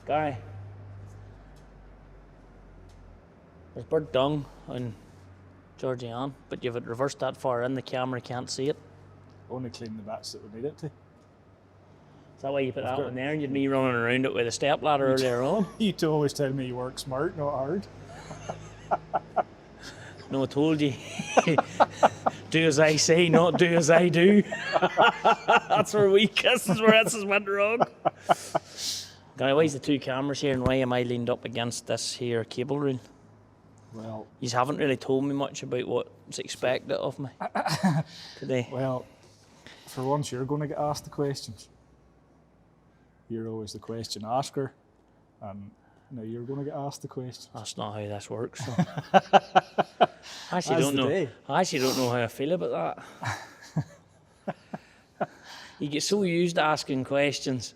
Gary, there's bird dung on Georgianne, but you've it reversed that far in, the camera can't see it. Only clean the bits that we need it to. Is that why you put that one there and you'd me running around it with a step ladder earlier on? You always tell me you work smart, not hard. No, I told you. Do as I say, not do as I do. That's where this is where this went wrong. Guy, why's the two cameras here and why am I leaned up against this here cable reel? Well, You haven't really told me much about what's expected of me today. well, for once you're going to get asked the questions. You're always the question asker, and now you're going to get asked the questions. That's not how this works. So. I actually As don't the know. day. I actually don't know how I feel about that. You get so used to asking questions,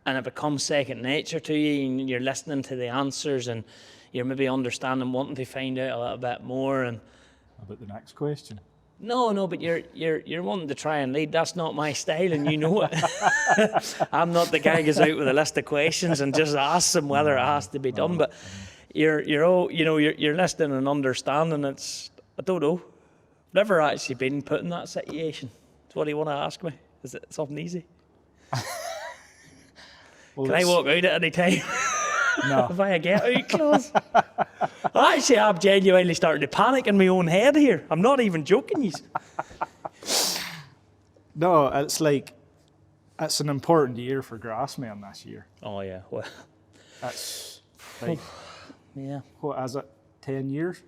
and it becomes second nature to you, and you're listening to the answers, and you're maybe understanding, wanting to find out a little bit more. And About the next question. no, but you're wanting to try and lead. That's not my style, and you know it. I'm not the guy who goes out with a list of questions and just asks them whether it has to be done. But you're all, you're listening and understanding. It's, I don't know, never actually been put in that situation. So what do you want to ask me? Is it something easy? Well, Can I walk out at any time? No. If I get out clause? I actually am genuinely starting to panic in my own head here. I'm not even joking you. No, it's like, it's an important year for Grassmen this year. Oh yeah, well, It's like, yeah. what is it, 10 years?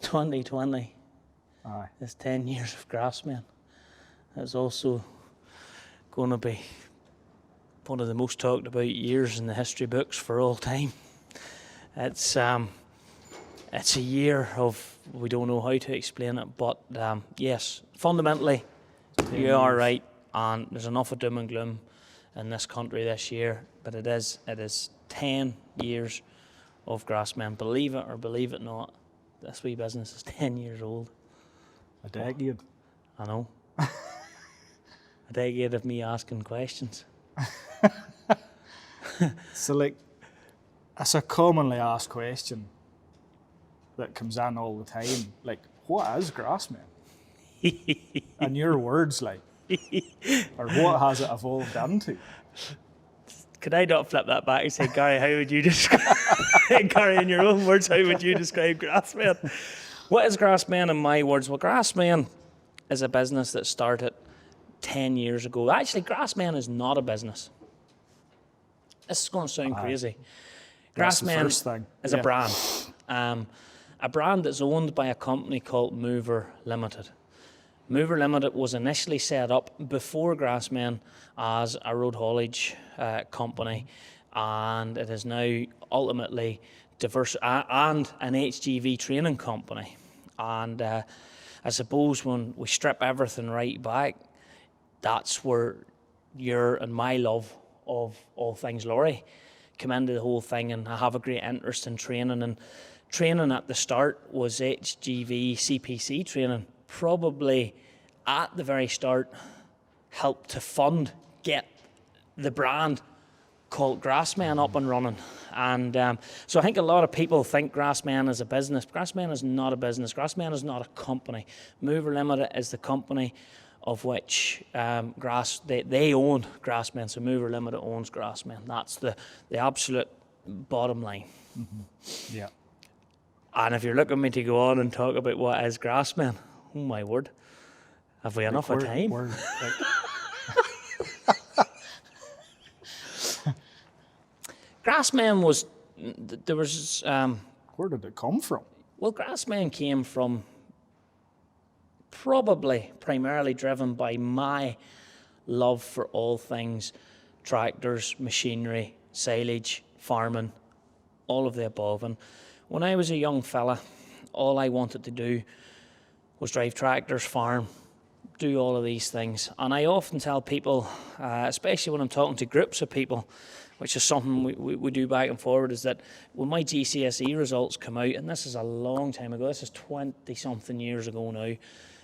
2020 Aye. is 10 years of Grassmen. It's also going to be one of the most talked about years in the history books for all time. It's a year of, we don't know how to explain it, but yes, fundamentally, you are right, and there's enough of doom and gloom in this country this year, but it is 10 years of Grassmen. Believe it or believe it not, this wee business is 10 years old. A decade. I know. A decade of me asking questions. So, like, it's a commonly asked question that comes in all the time. Like, what is Grassmen? In your words, like, or what has it evolved into? Could I not flip that back and say, Gary, how would you describe, Gary, in your own words, how would you describe Grassmen? What is Grassmen in my words? Well, Grassmen is a business that started 10 years ago. Actually, Grassmen is not a business. This is going to sound crazy. Grassmen is a brand. A brand that's owned by a company called Mover Limited. Mover Limited was initially set up before Grassmen as a road haulage company, and it is now ultimately diverse and an HGV training company. And I suppose when we strip everything right back, that's where your and my love of all things lorry come into the whole thing, and I have a great interest in training. And training at the start was HGV CPC training. Probably at the very start helped to fund, get the brand called Grassmen up and running. And so I think a lot of people think Grassmen is a business. Grassmen is not a business. Grassmen is not a company. Mover Limited is the company of which they own Grassmen. So Mover Limited owns Grassmen. That's the absolute bottom line. Mm-hmm. Yeah. And if you're looking me to go on and talk about what is Grassmen, oh my word, have we enough of time? Grassmen was, there was... where did it come from? Well, Grassmen came from probably primarily driven by my love for all things tractors, machinery, silage, farming, all of the above. And when I was a young fella, all I wanted to do was drive tractors, farm, do all of these things. And I often tell people, especially when I'm talking to groups of people, which is something we do back and forward, is that when my GCSE results come out, and this is a long time ago, this is 20-something years ago now,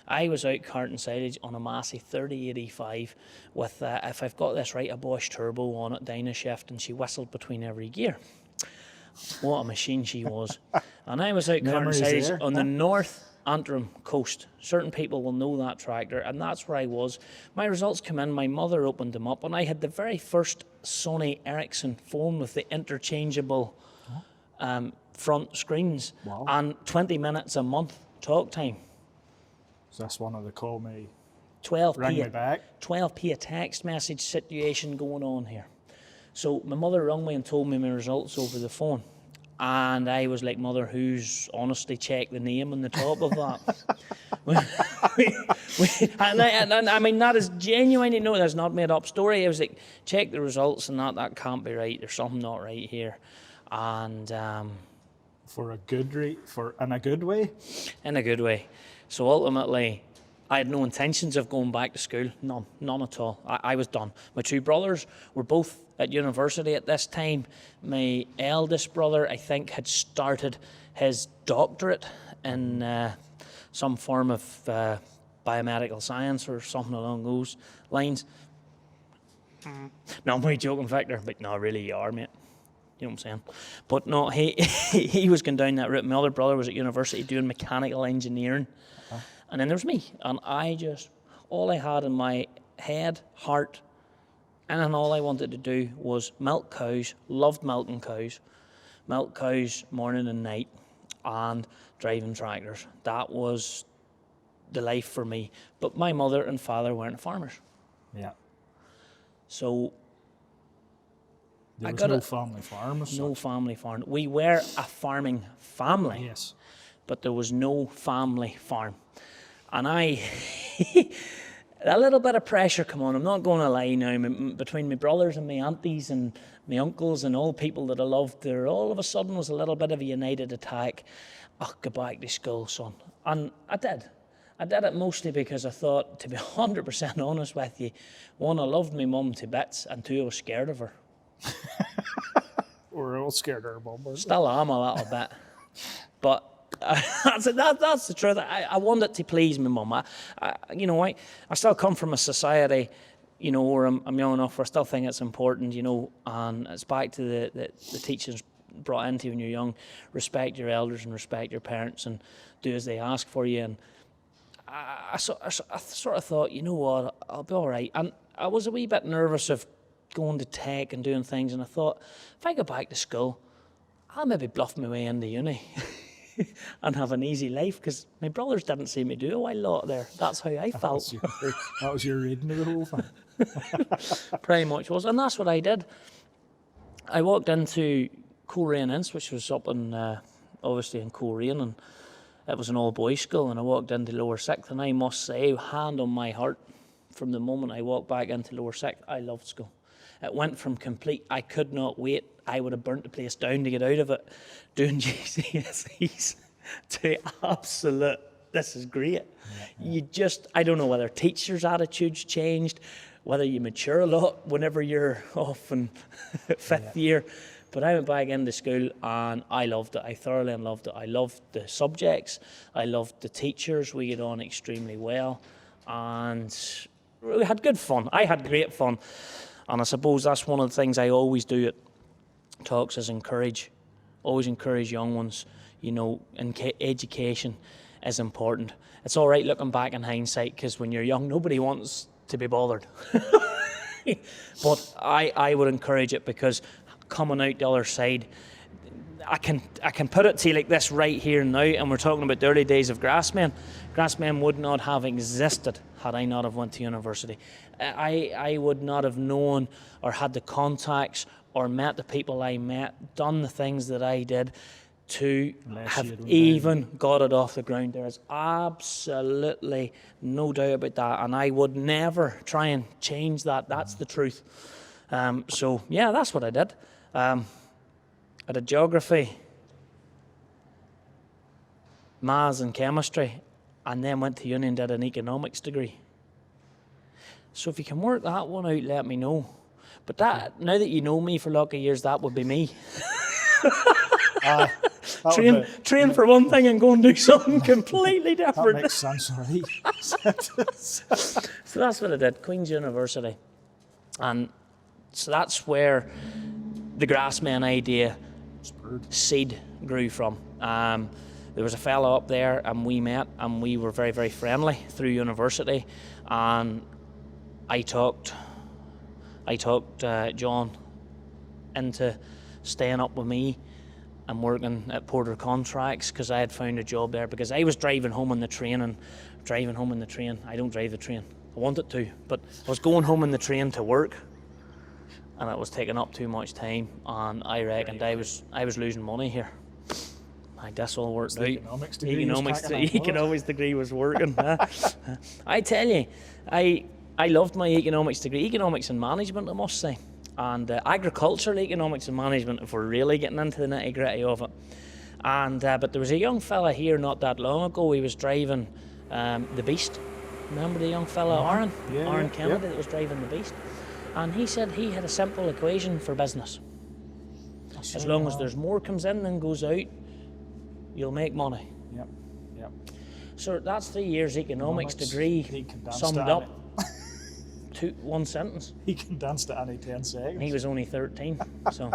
I was out carting silage on a Massey 3085 with, if I've got this right, a Bosch turbo on it, dyna shift, and she whistled between every gear. What a machine she was. And I was out carting Memories silage there, on huh? the North Antrim coast. Certain people will know that tractor, and that's where I was. My results come in, my mother opened them up, and I had the very first Sony Ericsson phone with the interchangeable front screens. Wow. And 20 minutes a month talk time. Is this one of the call me, 12p, ring me back? 12p a text message situation going on here. So my mother rang me and told me my results over the phone. And I was like, Mother, who's honestly checked the name on the top of that? and I mean, that is genuinely, no, that's not made up story. I was like, check the results and that can't be right. There's something not right here. And For a good in a good way? in a good way. So ultimately, I had no intentions of going back to school. None at all. I was done. My two brothers were both at university at this time. My eldest brother, I think, had started his doctorate in some form of biomedical science or something along those lines. No, I'm only joking, Victor, but no, really you are, mate. You know what I'm saying? But no, he was going down that route. My other brother was at university doing mechanical engineering. And then there's me. And all I had in my head, heart, and then all I wanted to do was milk cows, loved milking cows, milk cows morning and night, and driving tractors. That was the life for me. But my mother and father weren't farmers. Yeah. So There was no family farm as no such. family farm. We were a farming family, Yes. but there was no family farm. And a little bit of pressure come on. I'm not going to lie now. Between my brothers and my aunties and my uncles and all people that I loved, there all of a sudden was a little bit of a united attack. Oh, go back to school, son. And I did. I did it mostly because I thought, to be 100% honest with you, one, I loved my mum to bits, and two, I was scared of her. We're all scared of our mum. weren't we? Still am a little bit. But that's the truth. I wanted to please my mum. I still come from a society, where I'm young enough where I still think it's important, and it's back to the teachings brought into you when you're young. Respect your elders and respect your parents and do as they ask for you. And I sort of thought, you know what, I'll be all right. And I was a wee bit nervous of going to tech and doing things, and I thought, if I go back to school, I'll maybe bluff my way into uni and have an easy life, because my brothers didn't see me do a whole lot there. That's how I felt. That was your reading of the whole thing. Pretty much was, and that's what I did. I walked into Coleraine Inns, which was up in, obviously in Coleraine, and it was an all-boys school, and I walked into lower sixth, and I must say, hand on my heart, from the moment I walked back into lower sixth, I loved school. It went from complete, I could not wait, I would have burnt the place down to get out of it, doing GCSEs, to absolute, this is great. Yeah. I don't know whether teachers' attitudes changed, whether you mature a lot whenever you're off in fifth year, but I went back into school and I loved it. I thoroughly loved it. I loved the subjects, I loved the teachers, we get on extremely well, and we had good fun. I had great fun. And I suppose that's one of the things I always do at talks is always encourage young ones, education is important. It's all right looking back in hindsight, because when you're young, nobody wants to be bothered. But I would encourage it, because coming out the other side, I can put it to you like this right here and now, and we're talking about the early days of GRASSMEN. GRASSMEN would not have existed had I not have went to university. I would not have known or had the contacts or met the people I met, done the things that I did to have even got it off the ground. There is absolutely no doubt about that, and I would never try and change that. That's the truth. So yeah, that's what I did. I did geography, maths and chemistry, and then went to uni and did an economics degree. So if you can work that one out, let me know. But that, now that you know me for a lot of years, that would be me. Train for one thing and go and do something completely That different. makes sense, right? So that's what I did, Queen's University. And so that's where the Grassmen idea seed grew from. There was a fella up there and we met and we were very, very friendly through university. And I talked John into staying up with me and working at Porter Contracts because I had found a job there because I was driving home on the train. I don't drive the train. I wanted to, but I was going home in the train to work and it was taking up too much time and I reckoned I was losing money here. Like, this all worked out. Economics degree Economics degree was working. I tell you, I loved my economics degree. Economics and management, I must say. And agricultural economics and management, if we're really getting into the nitty-gritty of it. And but there was a young fella here not that long ago. He was driving the Beast. Remember the young fella, Aaron? Aaron Kennedy that was driving the Beast. And he said he had a simple equation for business. As long as there's more comes in than goes out, you'll make money. Yep. So that's 3 years economics degree summed up to one sentence. He can dance to any 10 seconds. He was only 13, so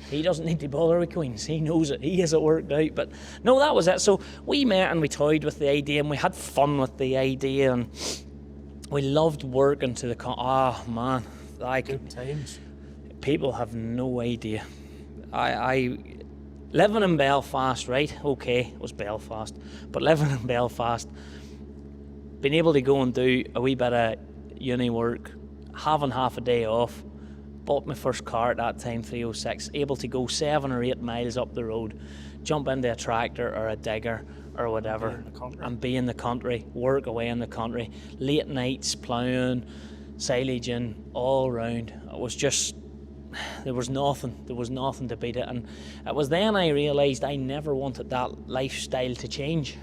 he doesn't need to bother with Queens. He knows it. He has it worked out. But no, that was it. So we met and we toyed with the idea and we had fun with the idea and we loved working to the man, like Good times. people have no idea. I living in Belfast, right? Okay, it was Belfast, but living in Belfast, being able to go and do a wee bit of uni work, having half a day off, bought my first car at that time, 306, able to go 7 or 8 miles up the road, jump into a tractor or a digger or whatever, and be in the country, work away in the country, late nights ploughing, silaging, all round. It was just, there was nothing to beat it. And it was then I realised I never wanted that lifestyle to change.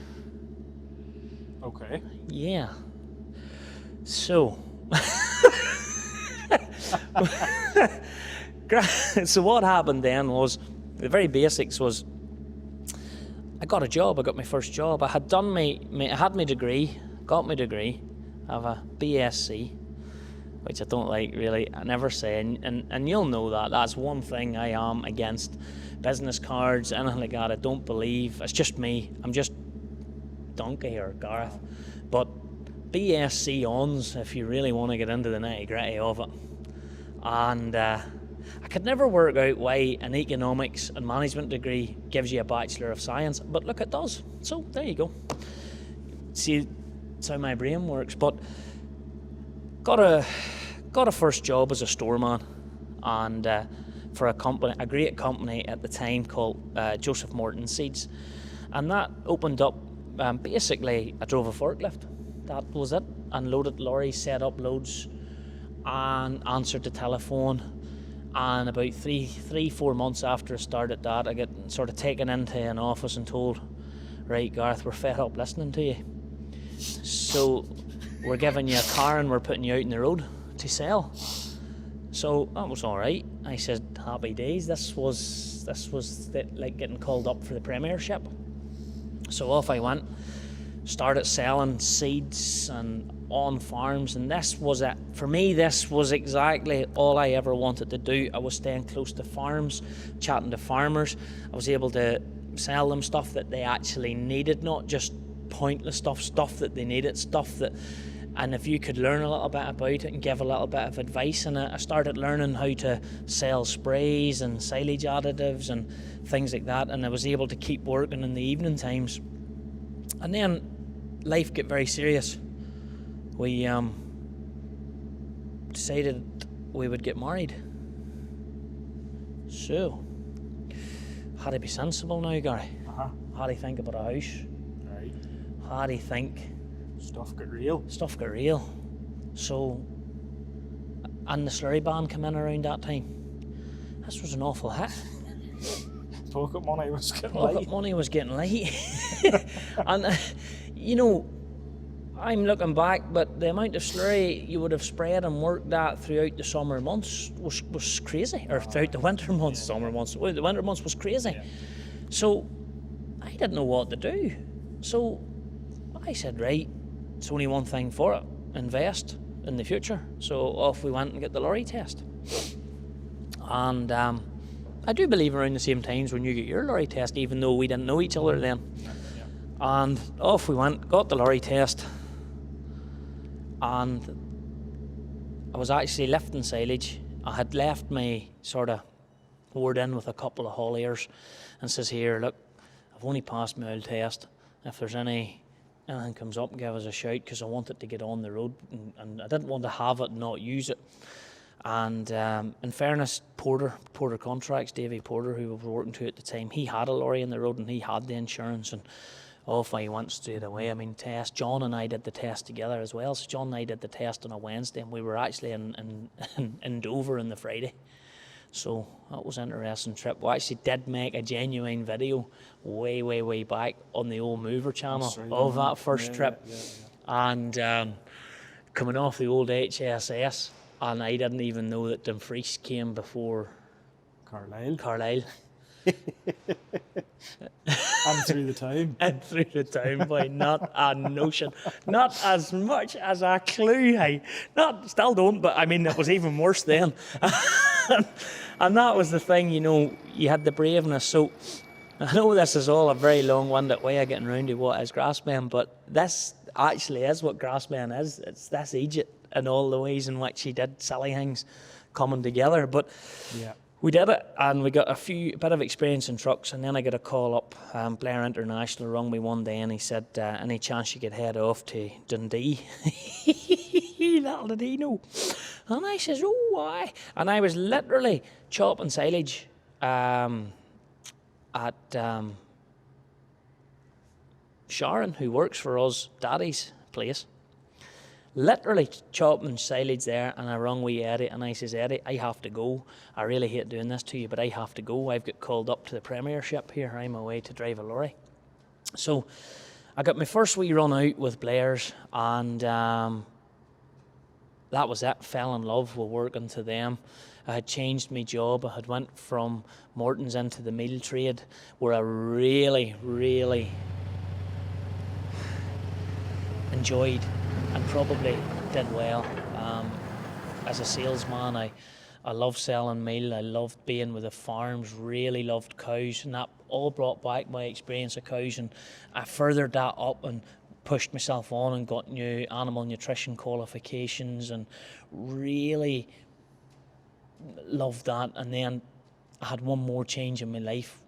Okay. Yeah. So, so what happened then was, the very basics was, I got a job. I got my first job. I had done I had my degree, got my degree. I have a BSc, which I don't like really. I never say, and you'll know that. That's one thing I am against. Business cards, anything like that, I don't believe. It's just me. I'm just Donkey or Gareth. But BSc ons, if you really want to get into the nitty-gritty of it. And I could never work out why an economics and management degree gives you a Bachelor of Science, but look, it does. So there you go. See, that's how my brain works. But got a first job as a storeman, and for a great company at the time called Joseph Morton Seeds, and that opened up. Basically, I drove a forklift. That was it. Unloaded lorries, set up loads, and answered the telephone. And about 3-4 months after I started that, I get sort of taken into an office and told, right, Gareth, we're fed up listening to you. So we're giving you a car and we're putting you out in the road to sell. So that was all right. I said, happy days. This was like getting called up for the Premiership. So off I went, started selling seeds and on farms, and this was it. For me, this was exactly all I ever wanted to do. I was staying close to farms, chatting to farmers. I was able to sell them stuff that they actually needed, not just pointless stuff that they needed, stuff that, and if you could learn a little bit about it and give a little bit of advice in it. I started learning how to sell sprays and silage additives and things like that, and I was able to keep working in the evening times. And then life got very serious. We decided we would get married. So, how to be sensible now, Gary? How do you think about a house? Right. How do you think? Stuff got real. So, and the slurry ban came in around that time. This was an awful hit. Pocket money was getting light. And, you know, I'm looking back, but the amount of slurry you would have spread and worked at throughout the summer months was crazy. Or throughout the winter months, the winter months was crazy. Yeah. So I didn't know what to do. So I said, right, it's only one thing for it, invest in the future. So off we went and get the lorry test. And I do believe around the same times when you get your lorry test, even though we didn't know each other then. Yeah. And off we went, got the lorry test, and I was actually lifting silage. I had left my sort of word in with a couple of hauliers and says, here, look, I've only passed my oil test. If there's anything comes up, give us a shout, because I wanted to get on the road, and I didn't want to have it and not use it. And in fairness, Porter Contracts, Davy Porter, who we were working to at the time, he had a lorry in the road and he had the insurance, and off I went straight away. I mean, test. John and I did the test together as well. So John and I did the test on a Wednesday, and we were actually in Dover on the Friday. So that was an interesting trip. We actually did make a genuine video way back on the old Mover channel of that first trip. Yeah. And coming off the old HSS, and I didn't even know that Dumfries came before Carlisle. And through the town. And through the town, boy, not a notion, not as much as a clue. Still don't, but I mean, it was even worse then. And that was the thing, you know, you had the braveness. So I know this is all a very long-winded way of getting round to what is Grassmen, but this actually is what Grassmen is. It's this Egypt and all the ways in which he did silly things coming together. But yeah. we did it, and we got a bit of experience in trucks, and then I got a call up. Blair International rung me one day, and he said, any chance you could head off to Dundee? Little did he know. And I says, oh, why? And I was literally chopping silage at Sharon, who works for us, Daddy's place. Literally chopping silage there, and I rung wee Eddie, and I says, Eddie, I have to go. I really hate doing this to you, but I have to go. I've got called up to the Premiership here. I'm away to drive a lorry. So I got my first wee run out with Blair's, and that was it. Fell in love with working to them. I had changed my job. I had went from Morton's into the meal trade, where I really enjoyed and probably did well. As a salesman, I loved selling meal. I loved being with the farms, really loved cows, and that all brought back my experience of cows, and I furthered that up and pushed myself on and got new animal nutrition qualifications and really loved that. And then I had one more change in my life.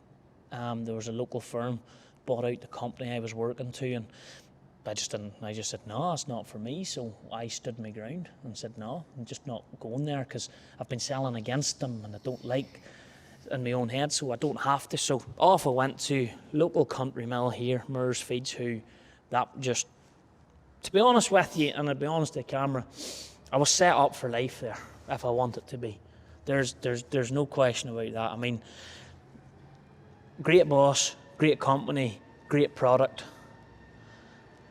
There was a local firm bought out the company I was working to, and I just said, no, it's not for me. So I stood my ground and said, no, I'm just not going there, because I've been selling against them and I don't like in my own head, so I don't have to. So off I went to local country mill here, Moore's Feeds, who that just, to be honest with you, and I'll be honest to the camera, I was set up for life there if I wanted to be. There's no question about that. I mean, great boss, great company, great product,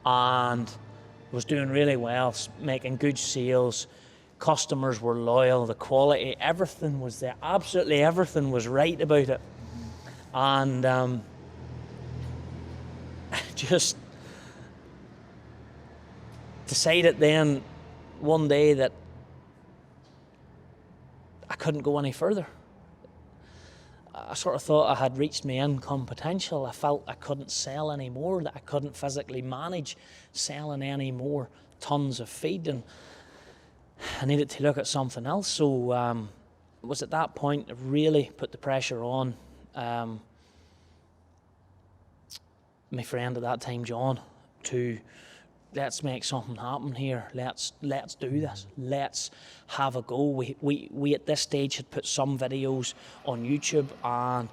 and was doing really well, making good sales. Customers were loyal, the quality, everything was there. Absolutely everything was right about it. And just decided then one day that I couldn't go any further. I sort of thought I had reached my income potential. I felt I couldn't sell any more, that I couldn't physically manage selling any more tons of feed, and I needed to look at something else. So it was at that point I really put the pressure on my friend at that time, John, to let's make something happen here. Let's do this. Let's have a go. We at this stage had put some videos on YouTube, and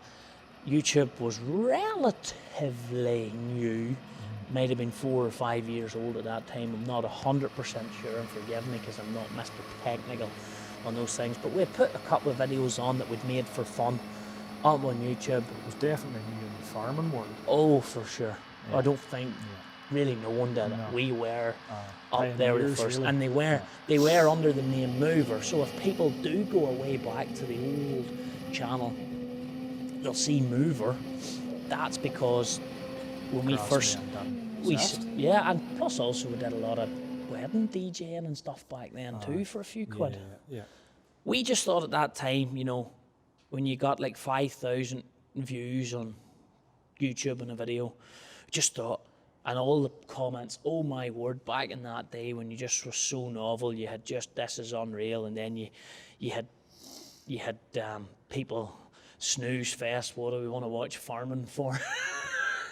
YouTube was relatively new. Might have been 4 or 5 years old at that time. I'm not 100% sure, and forgive me because I'm not Mr. Technical on those things. But we put a couple of videos on that we'd made for fun up on YouTube. It was definitely new in the farming world. Oh, for sure. Yeah. I don't think really no one did it. No. We were up there with the first, really. and they were under the name Mover. So if people do go away back to the old channel, they'll see Mover, that's because when we first, and plus also we did a lot of wedding DJing and stuff back then too for a few quid. Yeah. We just thought at that time, you know, when you got like 5,000 views on YouTube in a video, just thought, and all the comments, oh my word, back in that day when you just were so novel, you had just, this is unreal, and then you had people snooze fest, what do we want to watch farming for?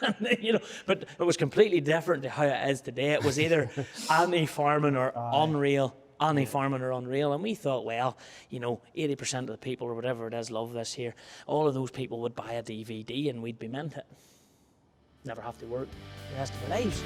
And then, you know, but it was completely different to how it is today. It was either anti-farming or unreal, anti-farming or unreal. And we thought, well, you know, 80% of the people or whatever it is love this here. All of those people would buy a DVD and we'd be mint it. Never have to work the rest of our lives.